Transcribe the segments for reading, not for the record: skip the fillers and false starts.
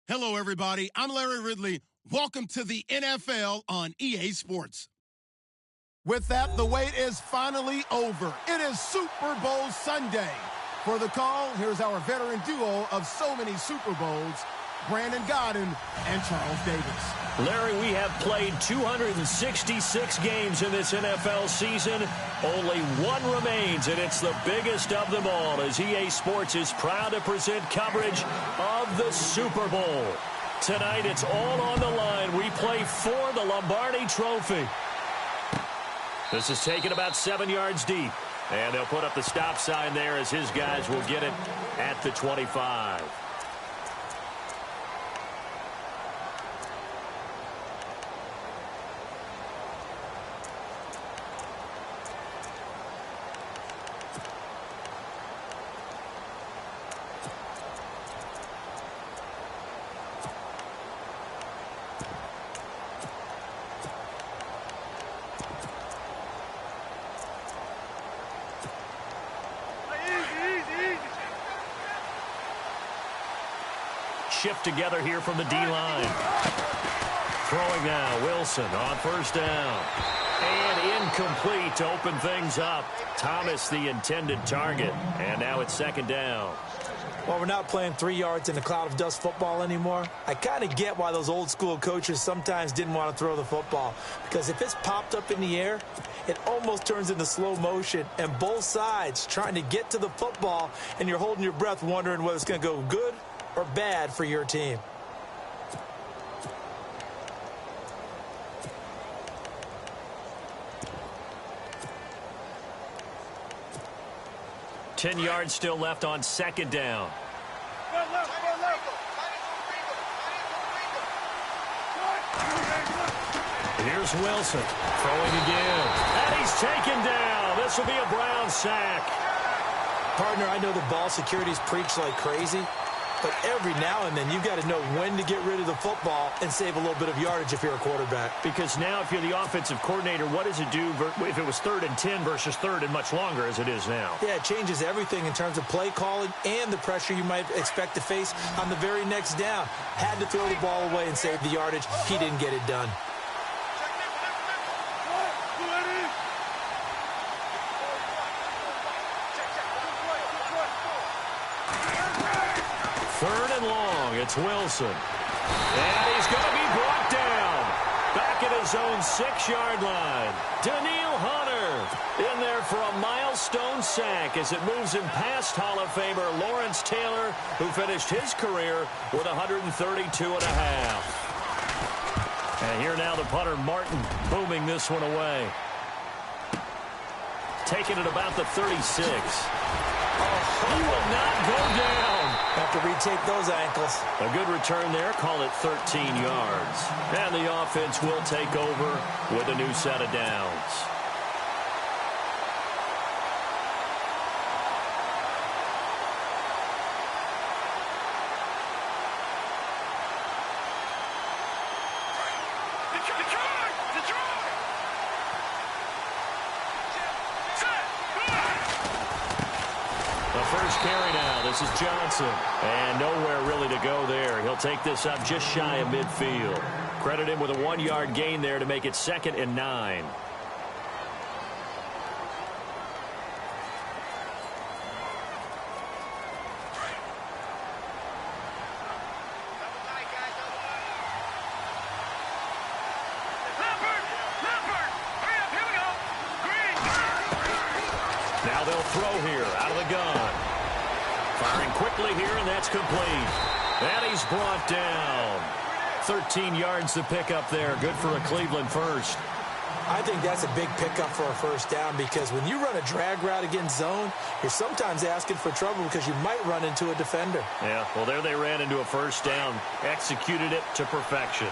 Hello, everybody. I'm Larry Ridley. Welcome to the NFL on EA Sports. With that, the wait is finally over. It is Super Bowl Sunday. For the call, here's our veteran duo of so many Super Bowls, Brandon Gaudin and Charles Davis. Larry, we have played 266 games in this NFL season. Only one remains, and it's the biggest of them all, as EA Sports is proud to present coverage of the Super Bowl. Tonight, it's all on the line. We play for the Lombardi Trophy. This is taken about 7 yards deep, and they'll put up the stop sign there as his guys will get it at the 25. Shift together here from the D-line. Throwing now, Wilson on first down. And incomplete to open things up. Thomas the intended target. And now it's second down. Well, we're not playing 3 yards in a cloud of dust football anymore. I kind of get why those old school coaches sometimes didn't want to throw the football. Because if it's popped up in the air, it almost turns into slow motion. And both sides trying to get to the football, and you're holding your breath wondering whether it's going to go good or bad for your team. Ten yards still left on second down. Here's Wilson throwing again. And he's taken down. This will be a Brown sack. Partner, I know the ball security's preached like crazy, but every now and then you've got to know when to get rid of the football and save a little bit of yardage if you're a quarterback. Because now if you're the offensive coordinator, what does it do if it was 3rd and 10 versus 3rd and much longer as it is now? Yeah, it changes everything in terms of play calling and the pressure you might expect to face on the very next down. Had to throw the ball away and save the yardage. He didn't get it done. Third and long, it's Wilson. And he's going to be brought down. Back at his own 6-yard line. Danielle Hunter in there for a milestone sack as it moves him past Hall of Famer Lawrence Taylor, who finished his career with 132 and a half. And here now the punter, Martin, booming this one away. Taking it about the 36. He will not go down. Have to retake those ankles. A good return there. Call it 13 yards. And the offense will take over with a new set of downs. First carry now. This is Johnson. And nowhere really to go there. He'll take this up just shy of midfield. Credit him with a 1-yard gain there to make it 2nd and 9. Now they'll throw here out of the gun. Firing quickly here, and that's complete. And he's brought down. 13 yards to pick up there. Good for a Cleveland first. I think that's a big pickup for a first down because when you run a drag route against zone, you're sometimes asking for trouble because you might run into a defender. Yeah, well, there they ran into a first down. Executed it to perfection.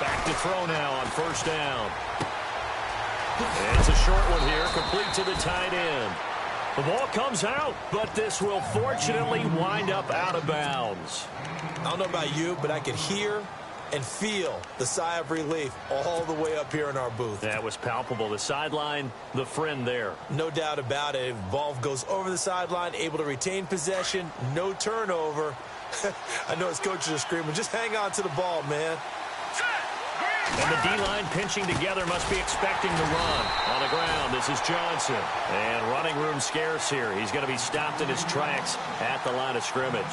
Back to throw now on first down. And it's a short one here, complete to the tight end. The ball comes out, but this will fortunately wind up out of bounds. I don't know about you, but I could hear and feel the sigh of relief all the way up here in our booth. That was palpable. The sideline, the friend there. No doubt about it. Ball goes over the sideline, able to retain possession, no turnover. I know his coaches are screaming, just hang on to the ball, man. And the D-line pinching together must be expecting to run. On the ground, this is Johnson. And running room scarce here. He's going to be stopped in his tracks at the line of scrimmage.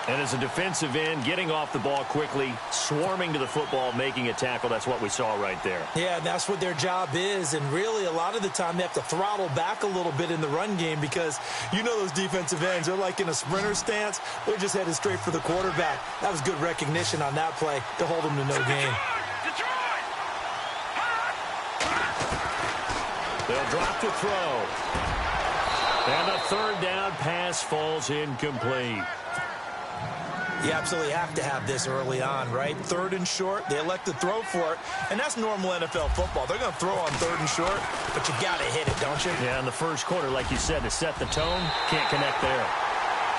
And as a defensive end, getting off the ball quickly, swarming to the football, making a tackle, that's what we saw right there. Yeah, and that's what their job is. And really, a lot of the time, they have to throttle back a little bit in the run game because you know those defensive ends, they're like in a sprinter stance. They're just headed straight for the quarterback. That was good recognition on that play to hold them to no gain. They'll drop to throw. And the third down pass falls incomplete. You absolutely have to have this early on, right? Third and short, they elect to throw for it, and that's normal NFL football. They're going to throw on third and short, but you got to hit it, don't you? Yeah, in the first quarter, like you said, to set the tone, can't connect there.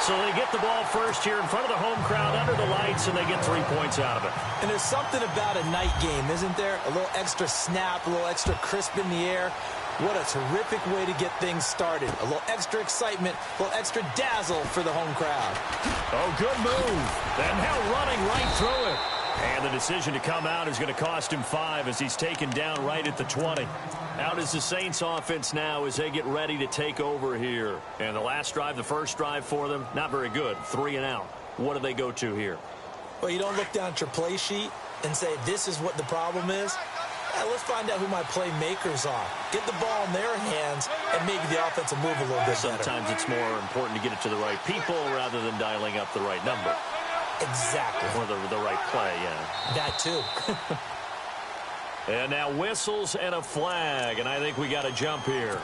So they get the ball first here in front of the home crowd under the lights, and they get 3 points out of it. And there's something about a night game, isn't there? A little extra snap, a little extra crisp in the air. What a terrific way to get things started. A little extra excitement, a little extra dazzle for the home crowd. Oh, good move. And now running right through it. And the decision to come out is going to cost him 5 as he's taken down right at the 20. Out is the Saints offense now as they get ready to take over here. And the last drive, the first drive for them, not very good. 3 and out. What do they go to here? Well, you don't look down at your play sheet and say, this is what the problem is. Let's find out who my playmakers are. Get the ball in their hands and maybe the offense will move a little bit better. Sometimes it's more important to get it to the right people rather than dialing up the right number. Exactly. Or the right play, yeah. That too. And now whistles and a flag, and I think we got a jump here.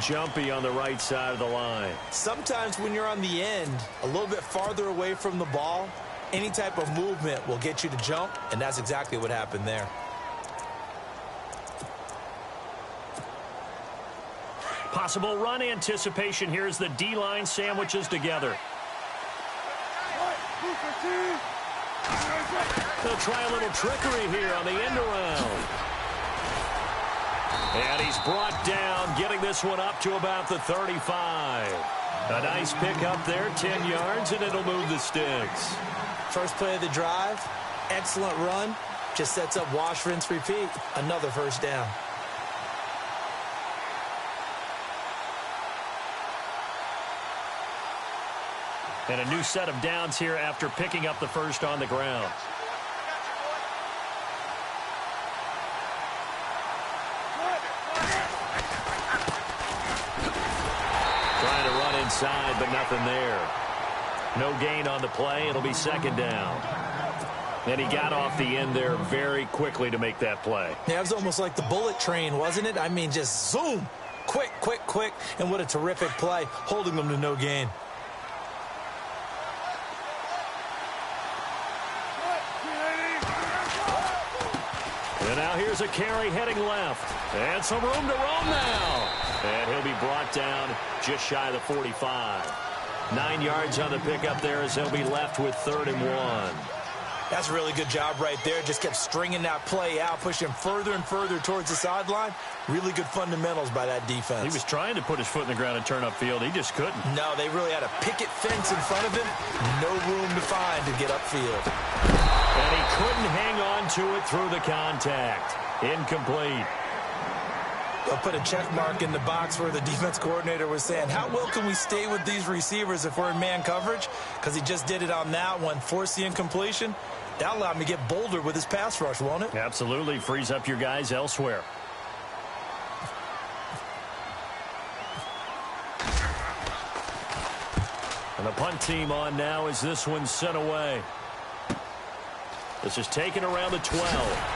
Jumpy on the right side of the line. Sometimes when you're on the end, a little bit farther away from the ball, any type of movement will get you to jump, and that's exactly what happened there. Possible run anticipation here as the D-line sandwiches together. They'll try a little trickery here on the end around. And he's brought down, getting this one up to about the 35. A nice pick up there, 10 yards, and it'll move the sticks. First play of the drive, excellent run. Just sets up wash, rinse, repeat. Another first down. And a new set of downs here after picking up the first on the ground. Trying to run inside, but nothing there. No gain on the play. It'll be second down. And he got off the end there very quickly to make that play. Yeah, it was almost like the bullet train, wasn't it? I mean, just zoom. Quick, quick, quick. And what a terrific play, holding them to no gain. And now here's a carry heading left. And some room to roam now. And he'll be brought down just shy of the 45. 9 yards on the pickup there as he'll be left with 3rd and 1. That's a really good job right there. Just kept stringing that play out, pushing further and further towards the sideline. Really good fundamentals by that defense. He was trying to put his foot in the ground and turn upfield. He just couldn't. No, they really had a picket fence in front of him. No room to find to get upfield. And he couldn't hang on to it through the contact. Incomplete. I'll put a check mark in the box where the defense coordinator was saying, how well can we stay with these receivers if we're in man coverage? Because he just did it on that one, forced the incompletion. That allowed him to get bolder with his pass rush, won't it? Absolutely. Frees up your guys elsewhere. And the punt team on now as this one's sent away. This is taken around the 12.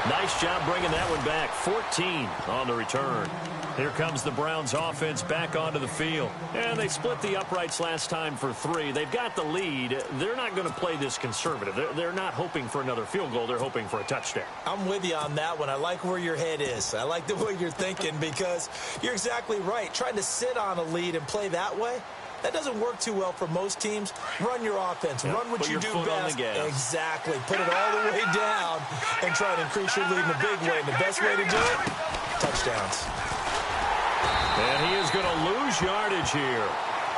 Nice job bringing that one back. 14 on the return. Here comes the Browns offense back onto the field. And they split the uprights last time for 3. They've got the lead. They're not going to play this conservative. They're not hoping for another field goal. They're hoping for a touchdown. I'm with you on that one. I like where your head is. I like the way you're thinking because you're exactly right. Trying to sit on a lead and play that way, That doesn't work too well for most teams. Run your offense. Run what you do best. Exactly. Put it all the way down and try to increase your lead in a big way. And the best way to do it, touchdowns. And he is going to lose yardage here.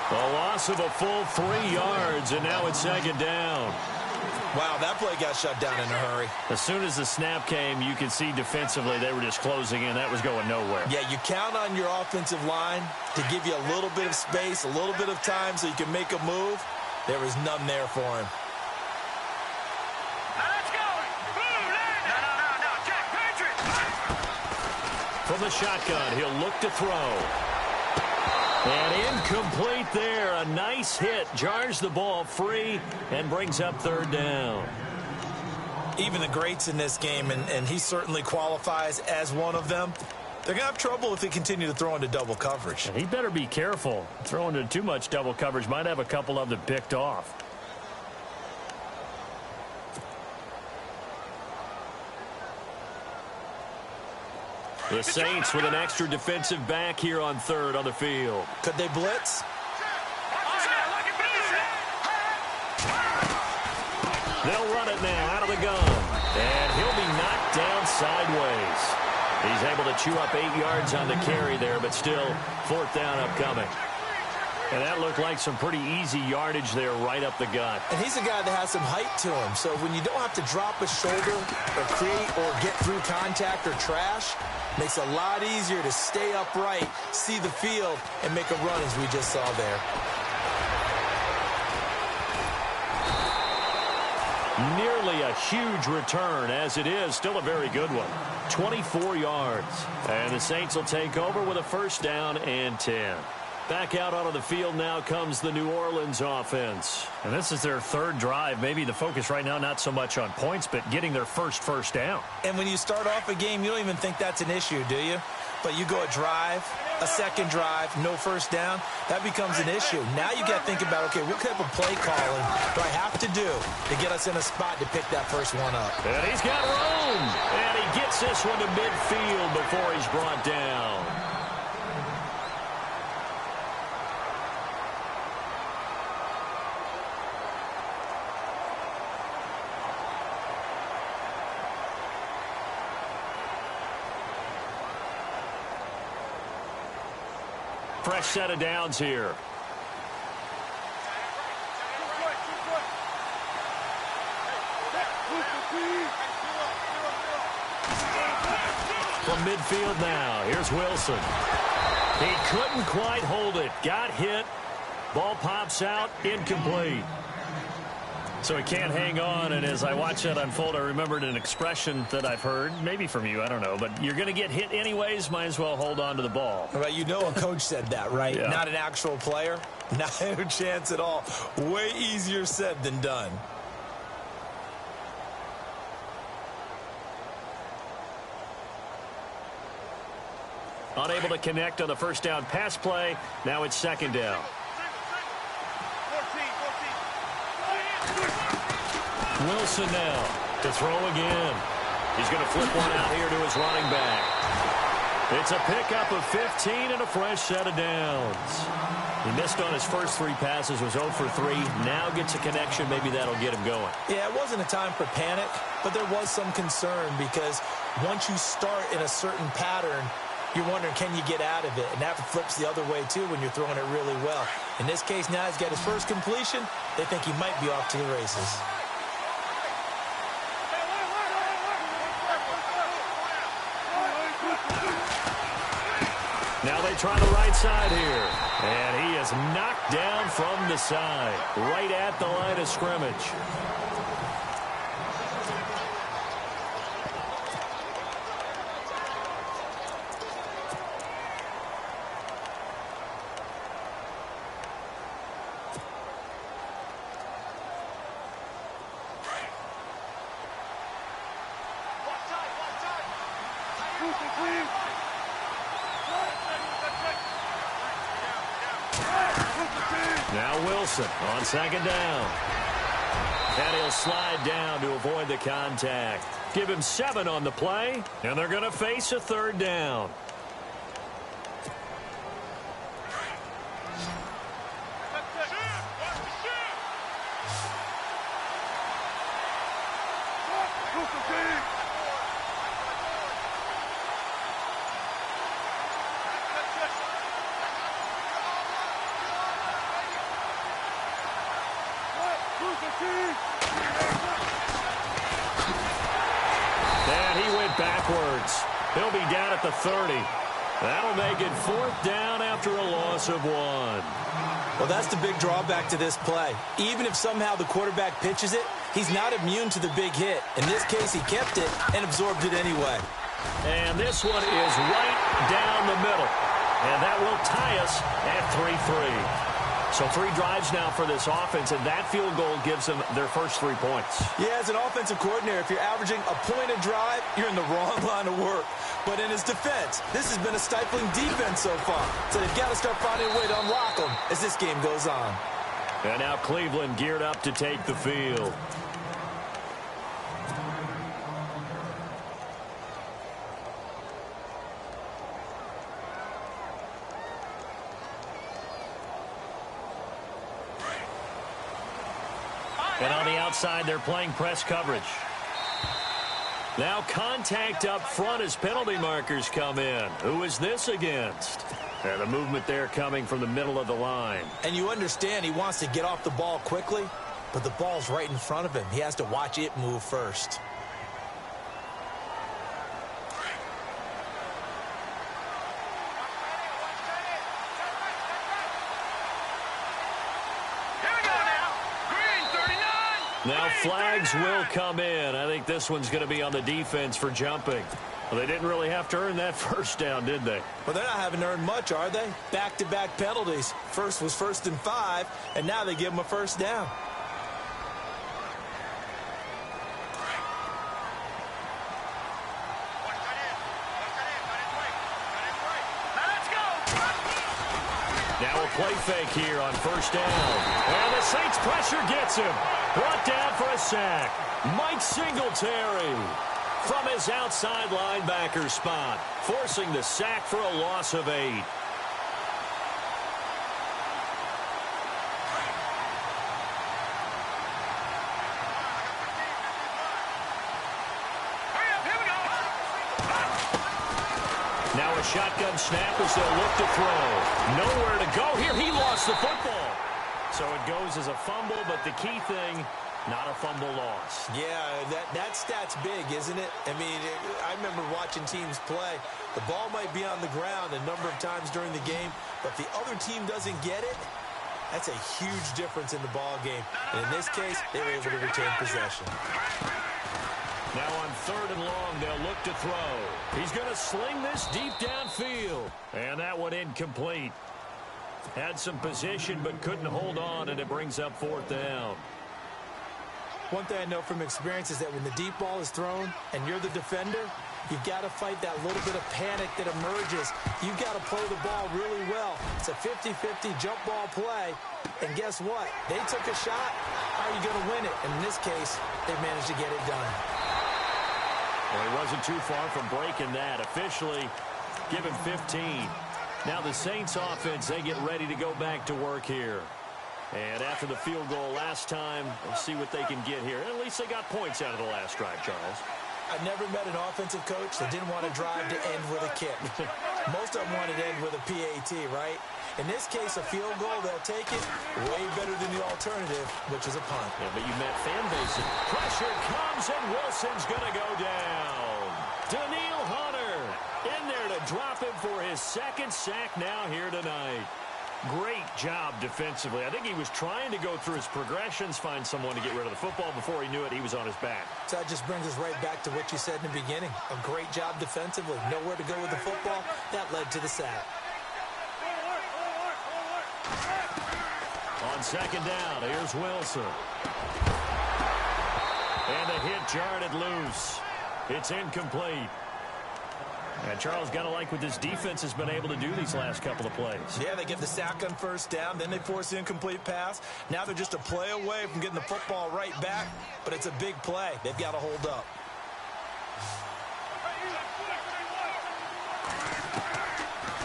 A loss of a full 3 yards, and now it's second down. Wow, that play got shut down in a hurry. As soon as the snap came, you could see defensively they were just closing in. That was going nowhere. Yeah, you count on your offensive line to give you a little bit of space, a little bit of time so you can make a move. There was none there for him. Let's go. No, Jack Patrick. From the shotgun, he'll look to throw. And incomplete there. A nice hit. Jars the ball free and brings up third down. Even the greats in this game, and he certainly qualifies as one of them, they're going to have trouble if they continue to throw into double coverage. And he better be careful. Throwing into too much double coverage might have a couple of them picked off. The Saints with an extra defensive back here on third on the field. Could they blitz? They'll run it now out of the gun. And he'll be knocked down sideways. He's able to chew up 8 yards on the carry there, but still fourth down upcoming. And that looked like some pretty easy yardage there right up the gut. And he's a guy that has some height to him. So when you don't have to drop a shoulder or create or get through contact or trash, makes it a lot easier to stay upright, see the field, and make a run as we just saw there. Nearly a huge return, as it is still a very good one. 24 yards. And the Saints will take over with a first down and 10. Back out onto the field now comes the New Orleans offense. And this is their third drive. Maybe the focus right now not so much on points, but getting their first down. And when you start off a game, you don't even think that's an issue, do you? But you go a drive, a second drive, no first down, that becomes an issue. Now you got to think about, okay, what type of play calling do I have to do to get us in a spot to pick that first one up? And he's got room. And he gets this one to midfield before he's brought down. Fresh set of downs here. From midfield now, here's Wilson. He couldn't quite hold it. Got hit. Ball pops out, incomplete. So he can't hang on, and as I watch that unfold, I remembered an expression that I've heard, maybe from you, I don't know, but you're going to get hit anyways, might as well hold on to the ball. Right, you know a coach said that, right? Yeah. Not an actual player. Not a chance at all. Way easier said than done. Unable to connect on the first down pass play. Now it's second down. Wilson now to throw again. He's going to flip one out here to his running back. It's a pickup of 15 and a fresh set of downs. He missed on his first 3 passes, was 0 for 3. Now gets a connection. Maybe that'll get him going. Yeah, it wasn't a time for panic, but there was some concern because once you start in a certain pattern, you're wondering, can you get out of it? And that flips the other way, too, when you're throwing it really well. In this case, now he's got his first completion. They think he might be off to the races. Now they try the right side here. And he is knocked down from the side, right at the line of scrimmage. Now Wilson on second down. And he'll slide down to avoid the contact. Give him 7 on the play, and they're going to face a third down. And he went backwards. He'll be down at the 30. That'll make it 4th down after a loss of 1. Well, that's the big drawback to this play. Even if somehow the quarterback pitches it, he's not immune to the big hit. In this case, he kept it and absorbed it anyway. And this one is right down the middle. And that will tie us at 3-3. So 3 drives now for this offense, and that field goal gives them their first 3 points. Yeah, as an offensive coordinator, if you're averaging a point a drive, you're in the wrong line of work. But in his defense, this has been a stifling defense so far. So they've got to start finding a way to unlock them as this game goes on. And now Cleveland geared up to take the field. And on the outside, they're playing press coverage. Now contact up front as penalty markers come in. Who is this against? And the movement there coming from the middle of the line. And you understand he wants to get off the ball quickly, but the ball's right in front of him. He has to watch it move first. Now flags will come in. I think this one's going to be on the defense for jumping. Well, they didn't really have to earn that first down, did they? Well, they're not having to earn much, are they? Back-to-back penalties. First was 1st and 5, and now they give them a first down. Now a play fake here on 1st down. And the Saints pressure gets him. Brought down for a sack. Mike Singletary from his outside linebacker spot, forcing the sack for a loss of 8. Now a shotgun snap as they'll look to throw. Nowhere to go here. He lost the football. So it goes as a fumble, but the key thing, not a fumble loss. Yeah, that stat's big, isn't it? I mean, I remember watching teams play. The ball might be on the ground a number of times during the game, but if the other team doesn't get it, that's a huge difference in the ball game. And in this case, they were able to retain possession. Now on 3rd and long, they'll look to throw. He's going to sling this deep downfield. And that one incomplete. Had some position but couldn't hold on, and it brings up 4th down. One thing I know from experience is that when the deep ball is thrown and you're the defender, you've got to fight that little bit of panic that emerges. You've got to play the ball really well. It's a 50-50 jump ball play. And guess what? They took a shot. How are you going to win it? And in this case, they managed to get it done. Well, he wasn't too far from breaking that. Officially, give him 15. Now the Saints offense, they get ready to go back to work here. And after the field goal last time, we'll see what they can get here. At least they got points out of the last drive, Charles. I never met an offensive coach that didn't want to drive to end with a kick. Most of them wanted to end with a PAT, right? In this case, a field goal, they'll take it way better than the alternative, which is a punt. Yeah, but you met fan base. Pressure comes, and Wilson's going to go down. Daniil Hunter in there to drop him for his 2nd sack now here tonight. Great job defensively. I think he was trying to go through his progressions, find someone to get rid of the football. Before he knew it, he was on his back. So that just brings us right back to what you said in the beginning. A great job defensively. Nowhere to go with the football. That led to the sack. On 2nd down, here's Wilson. And the hit jarred it loose. It's incomplete. And Charles, got to like what this defense has been able to do these last couple of plays. Yeah, they get the sack on 1st down, then they force the incomplete pass. Now they're just a play away from getting the football right back, but it's a big play. They've got to hold up.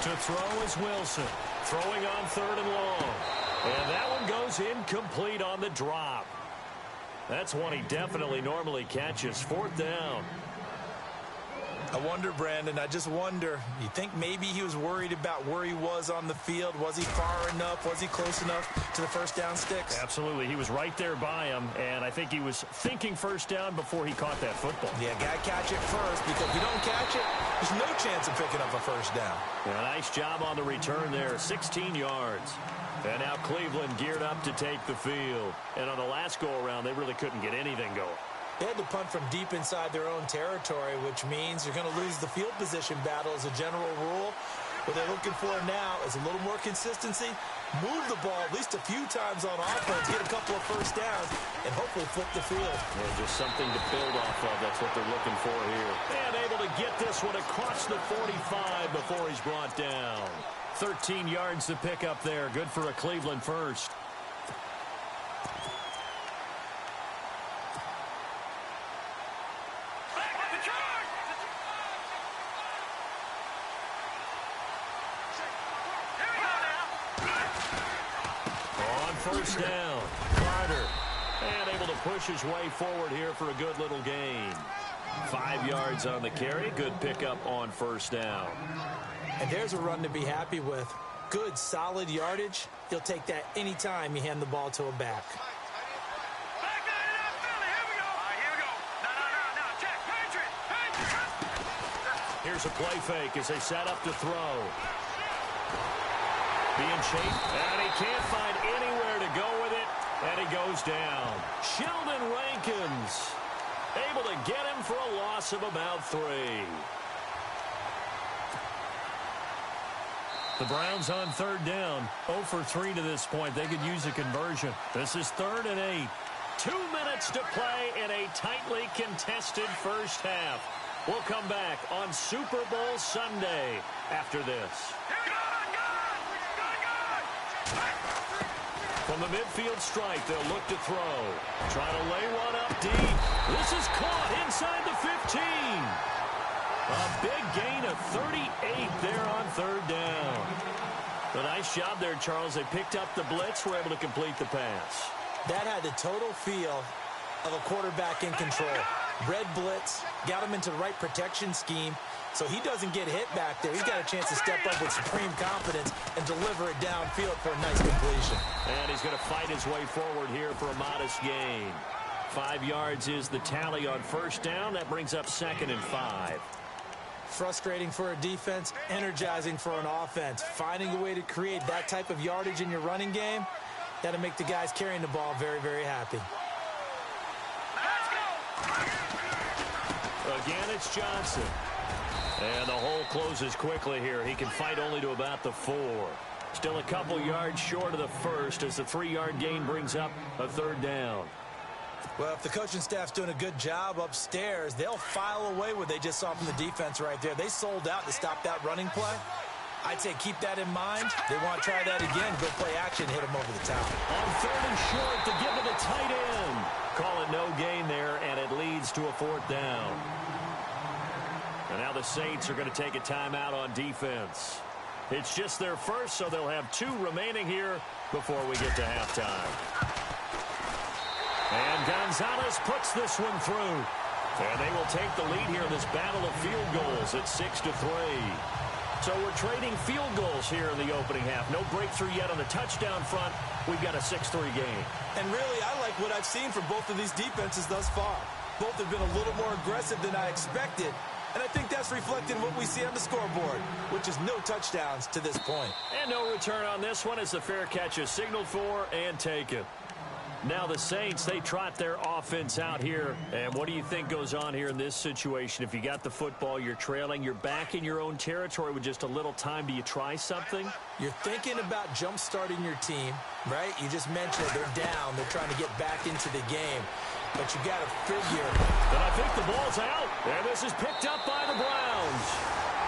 To throw is Wilson. Throwing on 3rd and long. And that one goes incomplete on the drop. That's one he definitely normally catches. 4th down. I wonder, Brandon, I just wonder, you think maybe he was worried about where he was on the field? Was he far enough? Was he close enough to the first down sticks? Absolutely. He was right there by him, and I think he was thinking first down before he caught that football. Yeah, got to catch it first, because if you don't catch it, there's no chance of picking up a first down. Yeah, nice job on the return there, 16 yards. And now Cleveland geared up to take the field. And on the last go-around, they really couldn't get anything going. They had to punt from deep inside their own territory, which means you're going to lose the field position battle as a general rule. What they're looking for now is a little more consistency, move the ball at least a few times on offense, get a couple of first downs, and hopefully flip the field. Yeah, just something to build off of. That's what they're looking for here. And able to get this one across the 45 before he's brought down. 13 yards to pick up there. Good for a Cleveland first. First down, Carter, and able to push his way forward here for a good little gain. 5 yards on the carry, good pickup on first down. And there's a run to be happy with. Good, solid yardage. He'll take that anytime you hand the ball to a back. Here's a play fake as they set up to throw. Being chased, and he can't find anywhere to go with it, and he goes down. Sheldon Rankins able to get him for a loss of about 3. The Browns on 3rd down, 0 for 3 to this point. They could use a conversion. This is 3rd and 8. 2 minutes to play in a tightly contested first half. We'll come back on Super Bowl Sunday after this. From the midfield stripe, they'll look to throw. Trying to lay one up deep. This is caught inside the 15. A big gain of 38 there on 3rd down. A nice job there, Charles. They picked up the blitz, were able to complete the pass. That had the total feel of a quarterback in control. Red blitz, got him into the right protection scheme, so he doesn't get hit back there. He's got a chance to step up with supreme confidence and deliver it downfield for a nice completion. And he's going to fight his way forward here for a modest gain. 5 yards is the tally on first down. That brings up 2nd and 5. Frustrating for a defense, energizing for an offense. Finding a way to create that type of yardage in your running game, that'll make the guys carrying the ball very, very happy. Again, it's Johnson. And the hole closes quickly here. He can fight only to about the 4. Still a couple yards short of the first as the 3-yard gain brings up a 3rd down. Well, if the coaching staff's doing a good job upstairs, they'll file away what they just saw from the defense right there. They sold out to stop that running play. I'd say keep that in mind. They want to try that again. Go play action, hit them over the top. On 3rd and short to give to the tight end. Call it no gain there, and it leads to a 4th down. And now the Saints are going to take a timeout on defense. It's just their first, so they'll have 2 remaining here before we get to halftime. And Gonzalez puts this one through. And they will take the lead here in this battle of field goals at 6-3. So we're trading field goals here in the opening half. No breakthrough yet on the touchdown front. We've got a 6-3 game. And really, I like what I've seen from both of these defenses thus far. Both have been a little more aggressive than I expected. And I think that's reflected in what we see on the scoreboard, which is no touchdowns to this point. And no return on this one as the fair catch is signaled for and taken. Now the Saints, they trot their offense out here. And what do you think goes on here in this situation? If you got the football, you're trailing, you're back in your own territory with just a little time. Do you try something? You're thinking about jump-starting your team, right? You just mentioned they're down. They're trying to get back into the game. But you got to figure. And I think the ball's out. And this is picked up by the Browns.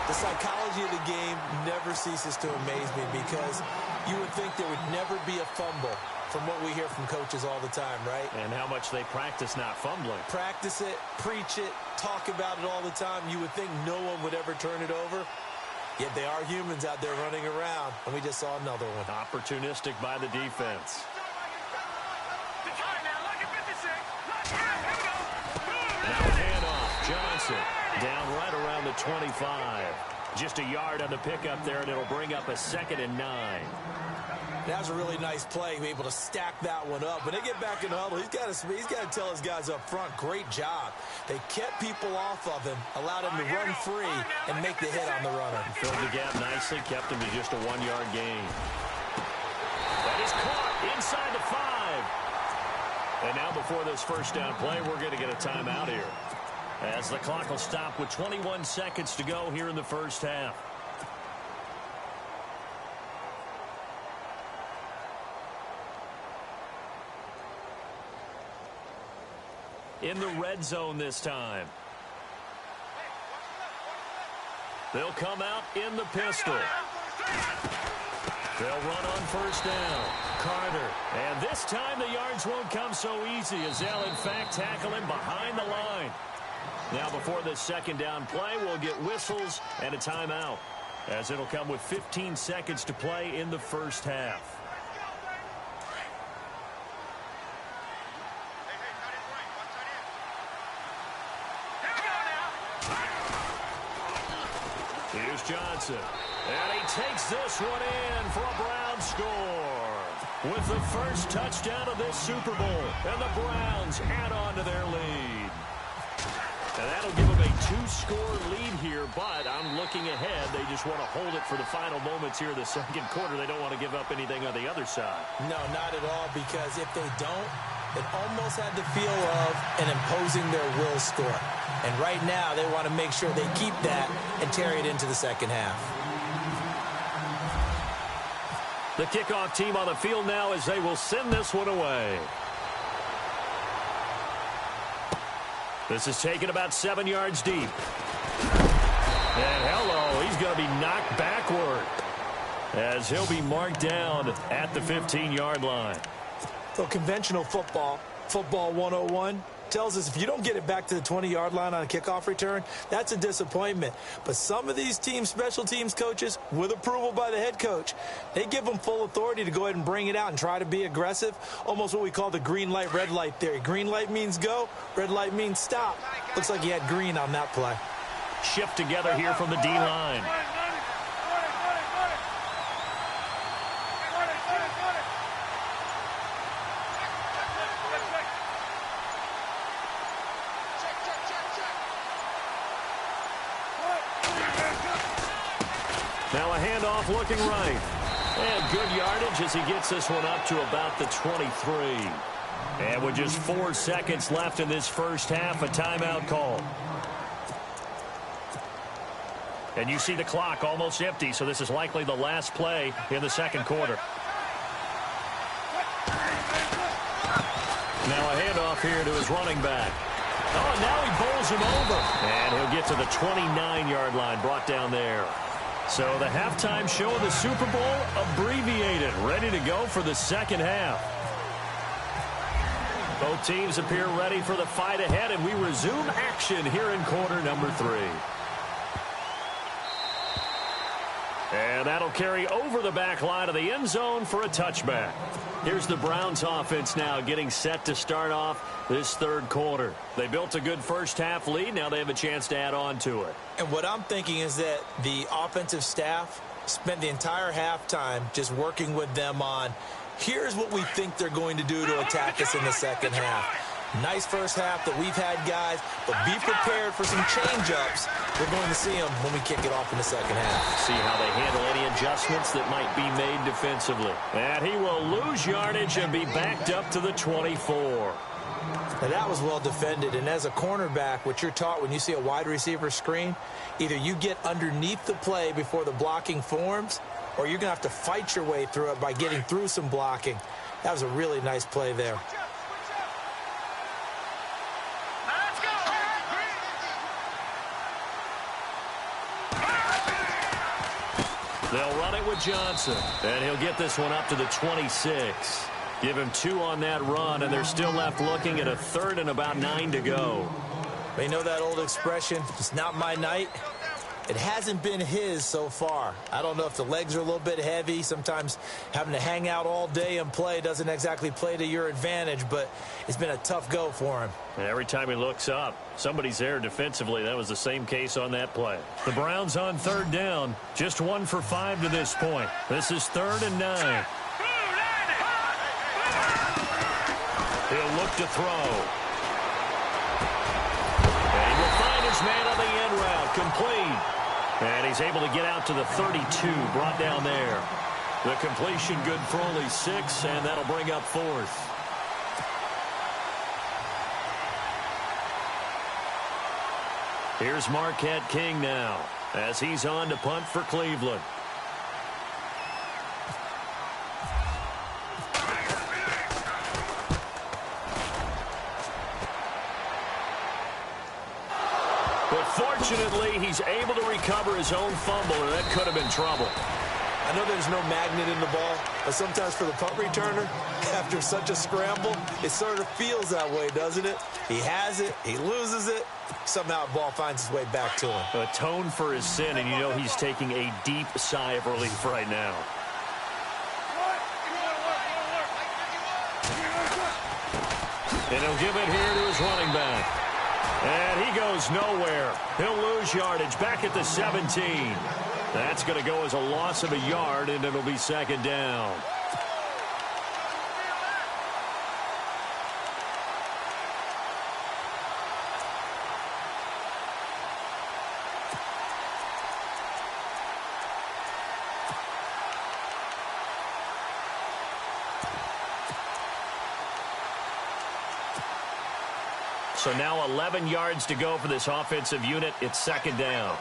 The psychology of the game never ceases to amaze me because you would think there would never be a fumble from what we hear from coaches all the time, right? And how much they practice not fumbling. Practice it, preach it, talk about it all the time. You would think no one would ever turn it over. Yet they are humans out there running around, and we just saw another one. Opportunistic by the defense. Johnson down right around the 25. Just a yard on the pickup there, and it'll bring up a 2nd and 9. That was a really nice play, be able to stack that one up. When they get back in the huddle, he's got to tell his guys up front, great job. They kept people off of him, allowed him to run free, and make the hit on the runner. Filled the gap nicely, kept him to just a 1-yard gain. That is caught inside the 5. And now before this first down play, we're going to get a timeout here, as the clock will stop with 21 seconds to go here in the first half. In the red zone this time. They'll come out in the pistol. They'll run on first down. Carter. And this time the yards won't come so easy, as they'll in fact tackle him behind the line. Now before this second down play, we'll get whistles and a timeout, as it'll come with 15 seconds to play in the first half. Here's Johnson, and he takes this one in for a Browns score. With the first touchdown of this Super Bowl, and the Browns add on to their lead. And that'll give them a 2-score lead here, but I'm looking ahead. They just want to hold it for the final moments here in the second quarter. They don't want to give up anything on the other side. No, not at all, because if they don't, it almost had the feel of an imposing their will score. And right now, they want to make sure they keep that and carry it into the second half. The kickoff team on the field now, as they will send this one away. This is taken about 7 yards deep. And hello, he's going to be knocked backward, as he'll be marked down at the 15-yard line. So conventional football 101, tells us if you don't get it back to the 20-yard line on a kickoff return, that's a disappointment. But some of these teams, special teams coaches, with approval by the head coach, they give them full authority to go ahead and bring it out and try to be aggressive, almost what we call the green light, red light theory. Green light means go, red light means stop. Looks like he had green on that play. Shift together here from the D-line. Now a handoff looking right. And good yardage as he gets this one up to about the 23. And with just 4 seconds left in this first half, a timeout call. And you see the clock almost empty, so this is likely the last play in the second quarter. Now a handoff here to his running back. Oh, and now he bowls him over. And he'll get to the 29-yard line, brought down there. So the halftime show of the Super Bowl abbreviated, ready to go for the second half. Both teams appear ready for the fight ahead, and we resume action here in quarter number 3. And that'll carry over the back line of the end zone for a touchback. Here's the Browns offense now getting set to start off this third quarter. They built a good first half lead. Now they have a chance to add on to it. And what I'm thinking is that the offensive staff spent the entire halftime just working with them on, here's what we think they're going to do to attack us in the second half. Nice first half that we've had, guys, but be prepared for some change-ups. We're going to see them when we kick it off in the second half. See how they handle any adjustments that might be made defensively. And he will lose yardage and be backed up to the 24. Now that was well defended, and as a cornerback, what you're taught when you see a wide receiver screen, either you get underneath the play before the blocking forms, or you're going to have to fight your way through it by getting through some blocking. That was a really nice play there. They'll run it with Johnson, and he'll get this one up to the 26. Give him 2 on that run, and they're still left looking at a third and about 9 to go. You know that old expression, it's not my night? It hasn't been his so far. I don't know if the legs are a little bit heavy. Sometimes having to hang out all day and play doesn't exactly play to your advantage, but it's been a tough go for him. And every time he looks up, somebody's there defensively. That was the same case on that play. The Browns on third down. Just 1 for 5 to this point. This is 3rd and 9. He'll look to throw. And he will find his man on the end route. Complete. And he's able to get out to the 32. Brought down there. The completion good for only 6, and that'll bring up 4th. Here's Marquette King now as he's on to punt for Cleveland. But fortunately, he's able to recover his own fumble, and that could have been trouble. I know there's no magnet in the ball, but sometimes for the punt returner, after such a scramble, it sort of feels that way, doesn't it? He has it, he loses it, somehow the ball finds its way back to him. Atone for his sin, and you know he's taking a deep sigh of relief right now. And he'll give it here to his running back. And he goes nowhere. He'll lose yardage back at the 17. That's going to go as a loss of a yard, and it'll be 2nd down. So now 11 yards to go for this offensive unit. It's 2nd down.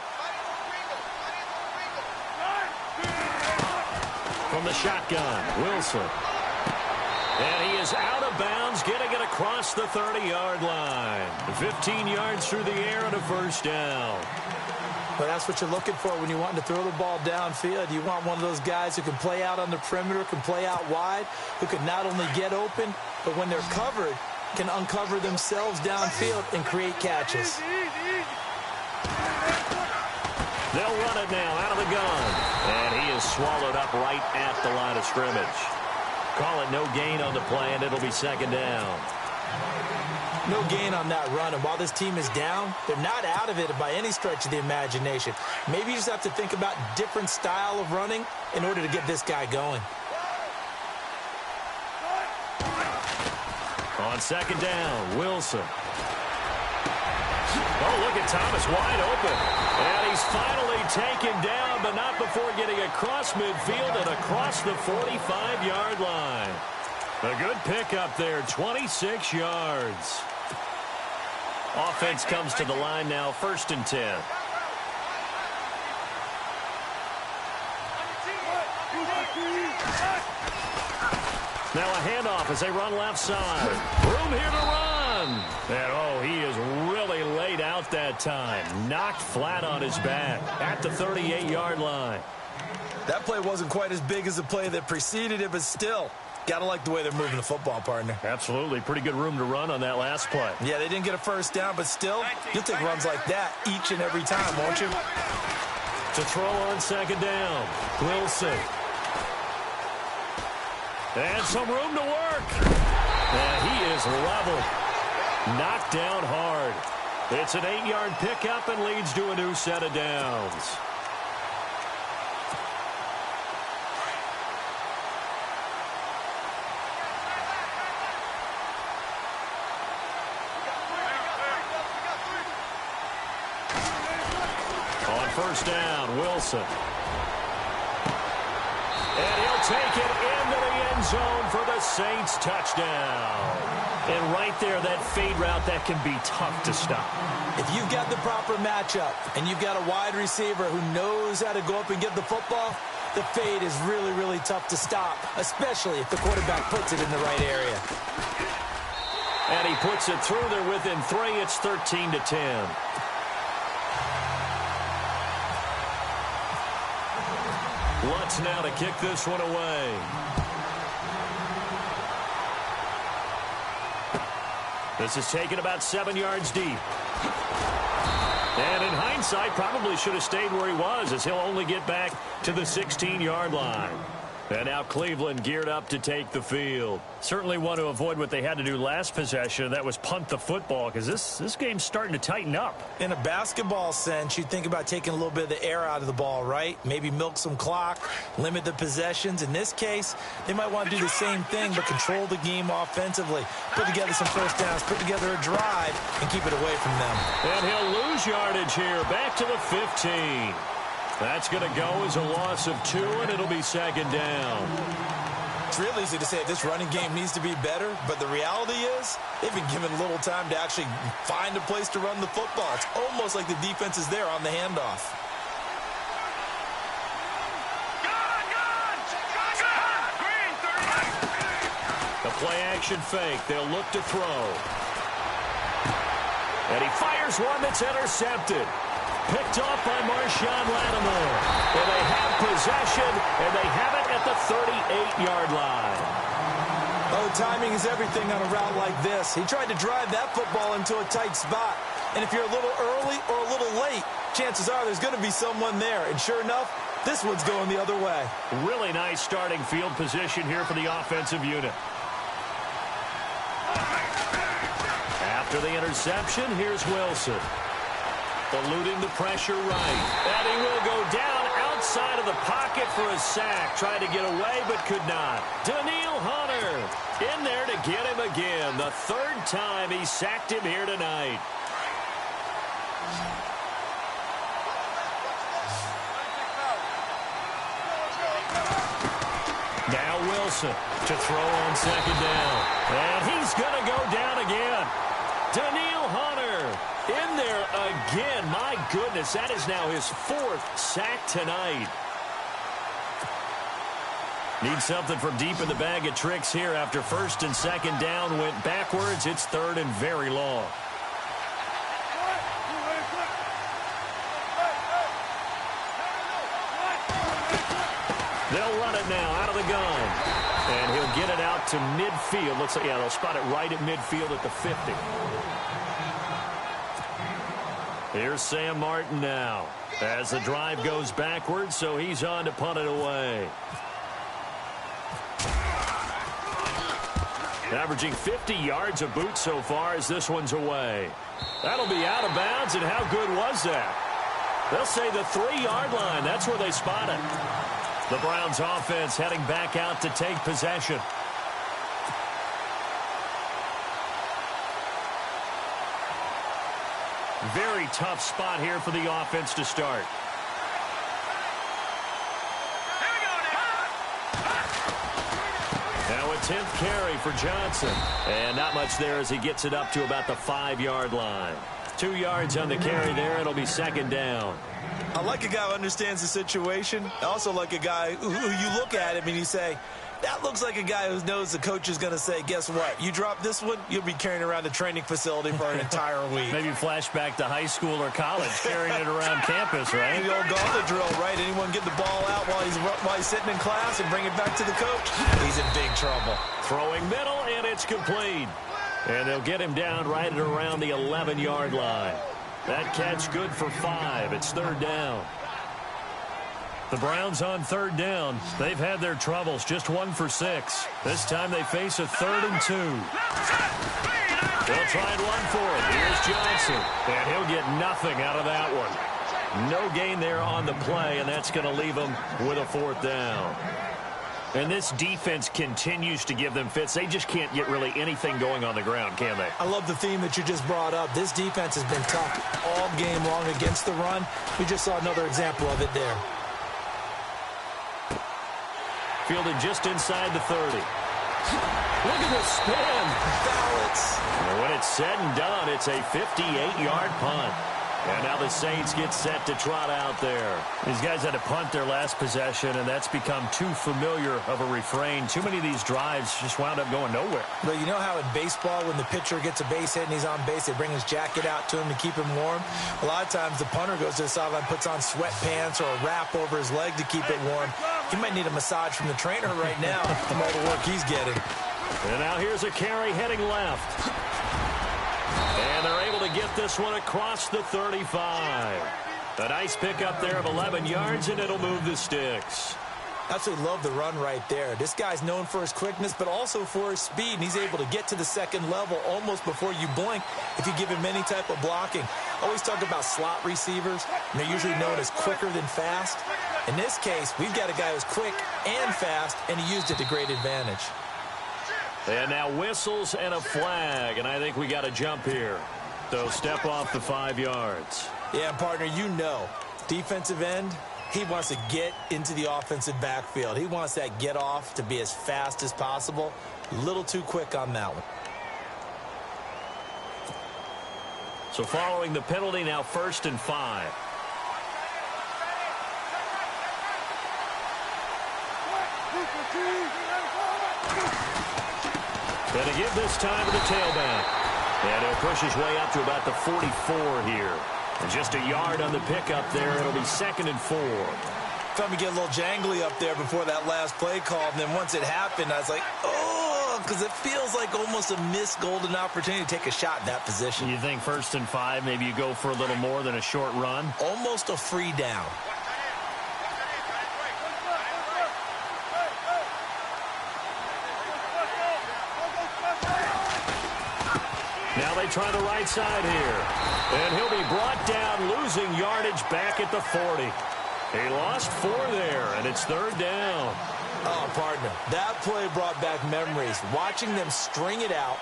From the shotgun, Wilson. And he is out of bounds, getting it across the 30-yard line. 15 yards through the air and a 1st down. Well, that's what you're looking for when you want to throw the ball downfield. You want one of those guys who can play out on the perimeter, can play out wide, who can not only get open, but when they're covered, can uncover themselves downfield and create catches. They'll run it now out of the gun. And he is swallowed up right at the line of scrimmage. Call it no gain on the play, and it'll be 2nd down. No gain on that run. And while this team is down, they're not out of it by any stretch of the imagination. Maybe you just have to think about different style of running in order to get this guy going. On 2nd down, Wilson. Oh, look at Thomas wide open. And he's finally taken down, but not before getting across midfield and across the 45-yard line. A good pickup there, 26 yards. Offense comes to the line now, 1st and 10. Now a handoff as they run left side. Room here to run. And, oh, he is really laid out that time. Knocked flat on his back at the 38-yard line. That play wasn't quite as big as the play that preceded it, but still, got to like the way they're moving the football, partner. Absolutely. Pretty good room to run on that last play. Yeah, they didn't get a 1st down, but still, you'll take runs like that each and every time, won't you? To throw on 2nd down, Wilson. And some room to work. And he is level. Knocked down hard. It's an 8-yard pickup and leads to a new set of downs. On 1st down, Wilson. And he'll take it into the end zone for the Saints touchdown. And right there, that fade route, that can be tough to stop. If you've got the proper matchup and you've got a wide receiver who knows how to go up and get the football, the fade is really, really tough to stop, especially if the quarterback puts it in the right area. And he puts it through there within 3. It's 13-10. Lutz now to kick this one away. This is taken about 7 yards deep. And in hindsight, probably should have stayed where he was, as he'll only get back to the 16-yard line. And now Cleveland geared up to take the field. Certainly want to avoid what they had to do last possession. That was punt the football, because this game's starting to tighten up. In a basketball sense, you think about taking a little bit of the air out of the ball, right? Maybe milk some clock, limit the possessions. In this case, they might want to do the same thing, but control the game offensively. Put together some first downs, put together a drive, and keep it away from them. And he'll lose yardage here, back to the 15. That's going to go as a loss of 2, and it'll be second down. It's real easy to say this running game needs to be better, but the reality is they've been given little time to actually find a place to run the football. It's almost like the defense is there on the handoff. The play-action fake. They'll look to throw. And he fires one that's intercepted. Picked off by Marshawn Lattimore. And they have possession, and they have it at the 38-yard line. Oh, timing is everything on a route like this. He tried to drive that football into a tight spot. And if you're a little early or a little late, chances are there's going to be someone there. And sure enough, this one's going the other way. Really nice starting field position here for the offensive unit. After the interception, here's Wilson. Eluding the pressure right. And he will go down outside of the pocket for a sack. Tried to get away, but could not. Danielle Hunter in there to get him again. The third time he sacked him here tonight. Now Wilson to throw on second down. And he's going to go down again. Danielle Hunter in there again. My goodness, that is now his 4th sack tonight. Need something from deep in the bag of tricks here. After first and second down went backwards, it's third and very long. They'll run it now out of the gun. And he'll get it out to midfield. Looks like, yeah, they'll spot it right at midfield at the 50. Here's Sam Martin now as the drive goes backwards, so he's on to punt it away. Averaging 50 yards a boot so far as this one's away. That'll be out of bounds, and how good was that? They'll say the 3-yard line. That's where they spot it. The Browns offense heading back out to take possession. Very tough spot here for the offense to start. Now a 10th carry for Johnson. And not much there as he gets it up to about the 5-yard line. 2 yards on the carry there. It'll be second down. I like a guy who understands the situation. I also like a guy who you look at him and you say, that looks like a guy who knows the coach is going to say, guess what? You drop this one, you'll be carrying around the training facility for an entire week. Maybe flashback to high school or college, carrying it around campus, right? The old gauntlet drill, right? Anyone get the ball out while he's sitting in class and bring it back to the coach? He's in big trouble. Throwing middle, and it's complete. And they'll get him down right at around the 11-yard line. That catch good for 5. It's third down. The Browns on third down. They've had their troubles, just 1 for 6. This time they face a 3rd and 2. They'll try and run for it. Here's Johnson. And he'll get nothing out of that one. No gain there on the play, and that's going to leave them with a 4th down. And this defense continues to give them fits. They just can't get really anything going on the ground, can they? I love the theme that you just brought up. This defense has been tough all game long against the run. We just saw another example of it there. Fielded just inside the 30. Look at the spin. Balance. And when it's said and done, it's a 58-yard punt. And now the Saints get set to trot out there. These guys had to punt their last possession, and that's become too familiar of a refrain. Too many of these drives just wound up going nowhere. But you know how in baseball, when the pitcher gets a base hit and he's on base, they bring his jacket out to him to keep him warm? A lot of times the punter goes to the sideline, puts on sweatpants or a wrap over his leg to keep it warm. He might need a massage from the trainer right now from all the work he's getting. And now here's a carry heading left. And they're able to get this one across the 35. A nice pickup there of 11 yards, and it'll move the sticks. Absolutely love the run right there. This guy's known for his quickness, but also for his speed, and he's able to get to the second level almost before you blink if you give him any type of blocking. Always talk about slot receivers, and they're usually known as quicker than fast. In this case, we've got a guy who's quick and fast, and he used it to great advantage. And now whistles and a flag, and I think we got a jump here. So step off the 5 yards. Yeah, partner, you know, defensive end, he wants to get into the offensive backfield. He wants that get off to be as fast as possible. A little too quick on that one. So following the penalty, now 1st and 5. And to give this time to the tailback. And he'll push his way up to about the 44 here. And just a yard on the pickup there. It'll be 2nd and 4. Felt me get a little jangly up there before that last play call. And then once it happened, I was like, oh, because it feels like almost a missed golden opportunity to take a shot in that position. You think 1st and 5, maybe you go for a little more than a short run? Almost a free down. Now they try the right side here. And he'll be brought down, losing yardage back at the 40. He lost 4 there, and it's 3rd down. Oh, partner, that play brought back memories. Watching them string it out,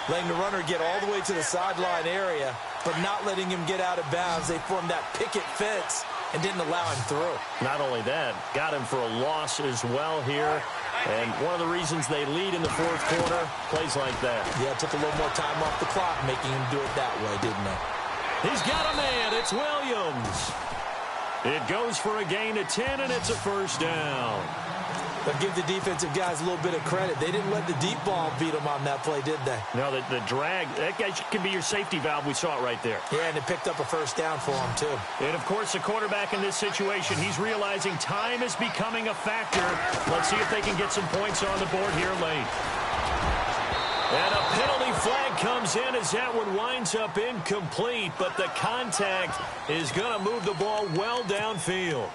letting the runner get all the way to the sideline area, but not letting him get out of bounds. They formed that picket fence and didn't allow him through. Not only that, got him for a loss as well here. And one of the reasons they lead in the 4th quarter, plays like that. Yeah, it took a little more time off the clock, making him do it that way, didn't it? He's got a man. It's Williams. It goes for a gain of 10, and it's a 1st down. But give the defensive guys a little bit of credit. They didn't let the deep ball beat them on that play, did they? No, the drag, that guy can be your safety valve. We saw it right there. Yeah, and it picked up a 1st down for him, too. And, of course, the quarterback in this situation, he's realizing time is becoming a factor. Let's see if they can get some points on the board here late. And a penalty flag comes in as that one winds up incomplete, but the contact is going to move the ball well downfield.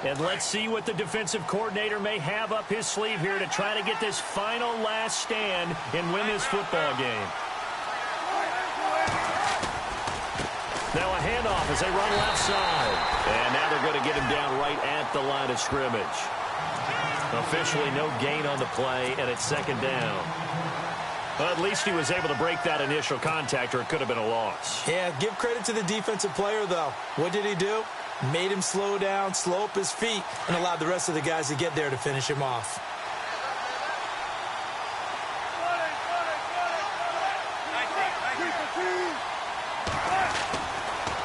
And let's see what the defensive coordinator may have up his sleeve here to try to get this final last stand and win this football game. Now a handoff as they run left side. And now they're going to get him down right at the line of scrimmage. Officially no gain on the play, and it's 2nd down. Well, at least he was able to break that initial contact, or it could have been a loss. Yeah, give credit to the defensive player, though. What did he do? Made him slow down, slow up his feet, and allowed the rest of the guys to get there to finish him off.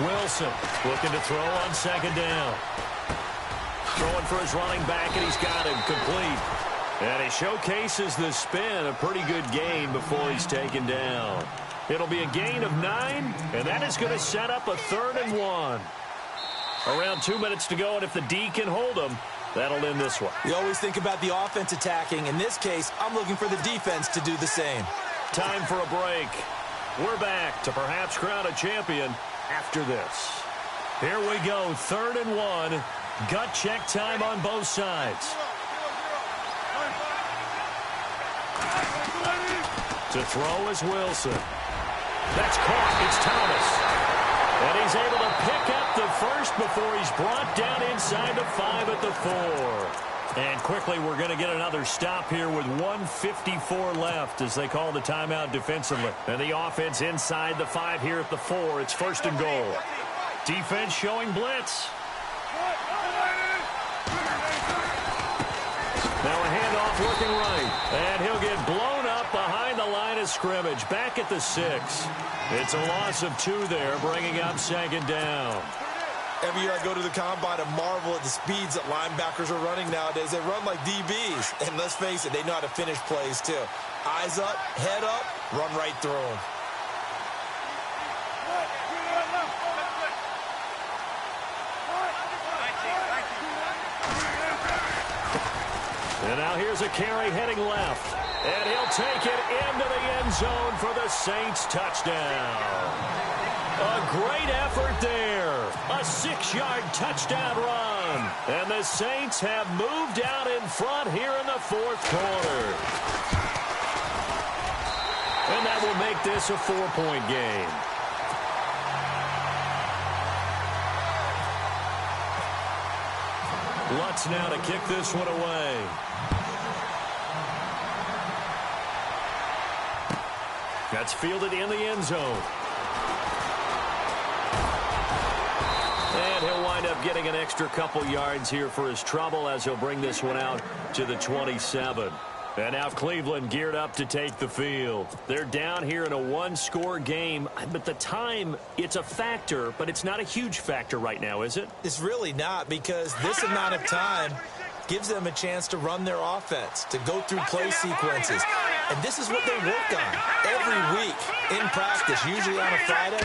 Wilson looking to throw on 2nd down. Throwing for his running back, and he's got him complete. And he showcases the spin, a pretty good gain before he's taken down. It'll be a gain of 9, and that is going to set up a 3rd and 1. Around 2 minutes to go, and if the D can hold them, that'll end this one. You always think about the offense attacking. In this case, I'm looking for the defense to do the same. Time for a break. We're back to perhaps crown a champion after this. Here we go, 3rd and 1. Gut check time on both sides. To throw is Wilson. That's caught. It's Thomas. And he's able to pick up the first before he's brought down inside the 5 at the 4. And quickly, we're going to get another stop here with 1:54 left as they call the timeout defensively. And the offense inside the 5 here at the 4. It's 1st and goal. Defense showing blitz. Now a handoff looking right. And he'll get blown up behind the line of scrimmage. Back at the 6. It's a loss of 2 there, bringing up 2nd down. Every year I go to the combine and marvel at the speeds that linebackers are running nowadays. They run like DBs. And let's face it, they know how to finish plays too. Eyes up, head up, run right through them. And now here's a carry heading left. And he'll take it into the end zone for the Saints touchdown. A great effort there. A 6-yard touchdown run. And the Saints have moved out in front here in the fourth quarter. And that will make this a 4-point game. Lutz now to kick this one away. That's fielded in the end zone. And he'll wind up getting an extra couple yards here for his trouble as he'll bring this one out to the 27. And now Cleveland geared up to take the field. They're down here in a one-score game, but the time, it's a factor, but it's not a huge factor right now, is it? It's really not, because this amount of time gives them a chance to run their offense, to go through play sequences. And this is what they work on every week in practice, usually on a Friday.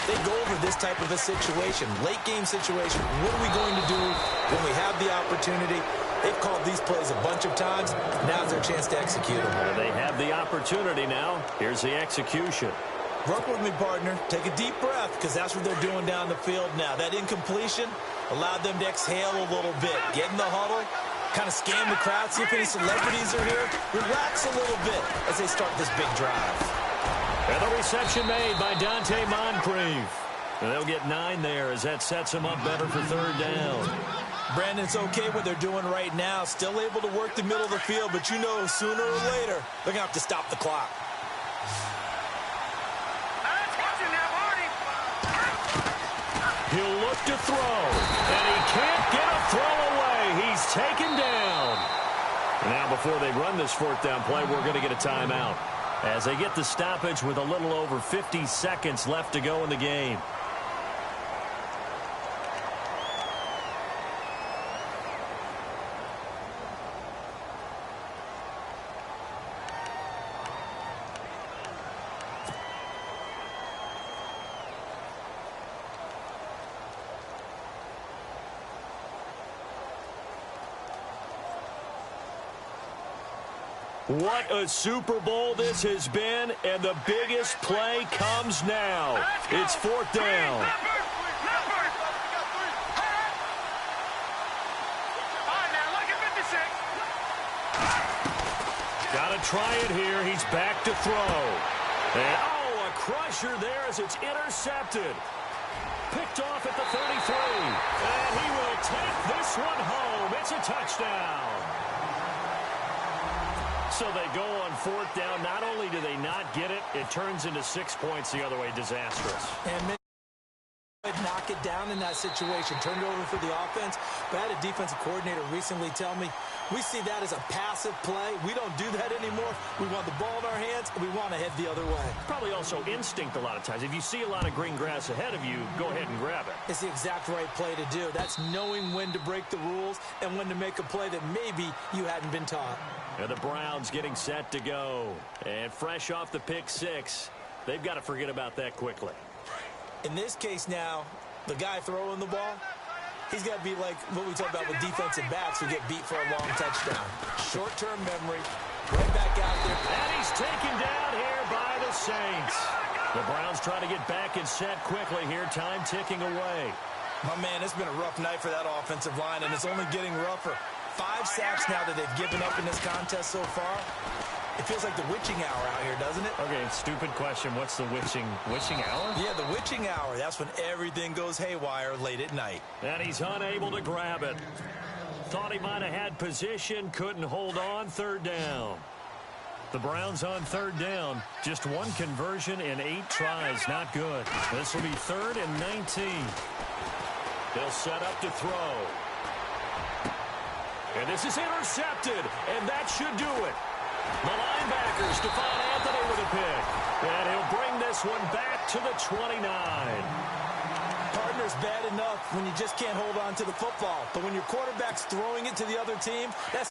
They go over this type of a situation, late-game situation. What are we going to do when we have the opportunity? They've called these plays a bunch of times. Now's their chance to execute them. They have the opportunity now. Here's the execution. Work with me, partner. Take a deep breath, because that's what they're doing down the field now. That incompletion allowed them to exhale a little bit. Get in the huddle, kind of scan the crowd, see if any celebrities are here. Relax a little bit as they start this big drive. And the reception made by Dante Moncrief. And they'll get 9 there as that sets them up better for third down. Brandon, it's okay what they're doing right now. Still able to work the middle of the field, but you know sooner or later they're going to have to stop the clock. He'll look to throw, and he can't get a throw away. He's taken down. Now, before they run this fourth down play, we're going to get a timeout as they get the stoppage with a little over 50 seconds left to go in the game. What a Super Bowl this has been, and the biggest play comes now. It's fourth down. Got to try it here. He's back to throw. And, a crusher there as it's intercepted. Picked off at the 33. And he will take this one home. It's a touchdown. So they go on fourth down. Not only do they not get it, it turns into 6 points the other way. Disastrous. And knock it down in that situation. Turn it over for the offense. But I had a defensive coordinator recently tell me, we see that as a passive play. We don't do that anymore. We want the ball in our hands, and we want to head the other way. Probably also instinct a lot of times. If you see a lot of green grass ahead of you, go ahead and grab it. It's the exact right play to do. That's knowing when to break the rules and when to make a play that maybe you hadn't been taught. And the Browns getting set to go. And fresh off the pick 6, they've got to forget about that quickly. In this case now, the guy throwing the ball, he's got to be like what we talk about with defensive backs who get beat for a long touchdown. Short-term memory, right back out there. And he's taken down here by the Saints. The Browns try to get back and set quickly here. Time ticking away. My man, it's been a rough night for that offensive line, and it's only getting rougher. 5 sacks now that they've given up in this contest so far. It feels like the witching hour out here, doesn't it? Okay, stupid question. What's the witching hour? Yeah, the witching hour. That's when everything goes haywire late at night. And he's unable to grab it. Thought he might have had position, couldn't hold on. Third down. The Browns on third down. Just one conversion in 8 tries. Not good. This will be 3rd and 19. They'll set up to throw. And this is intercepted, and that should do it. The linebacker, Stephon Anthony with a pick. And he'll bring this one back to the 29. Partner's bad enough when you just can't hold on to the football. But when your quarterback's throwing it to the other team, that's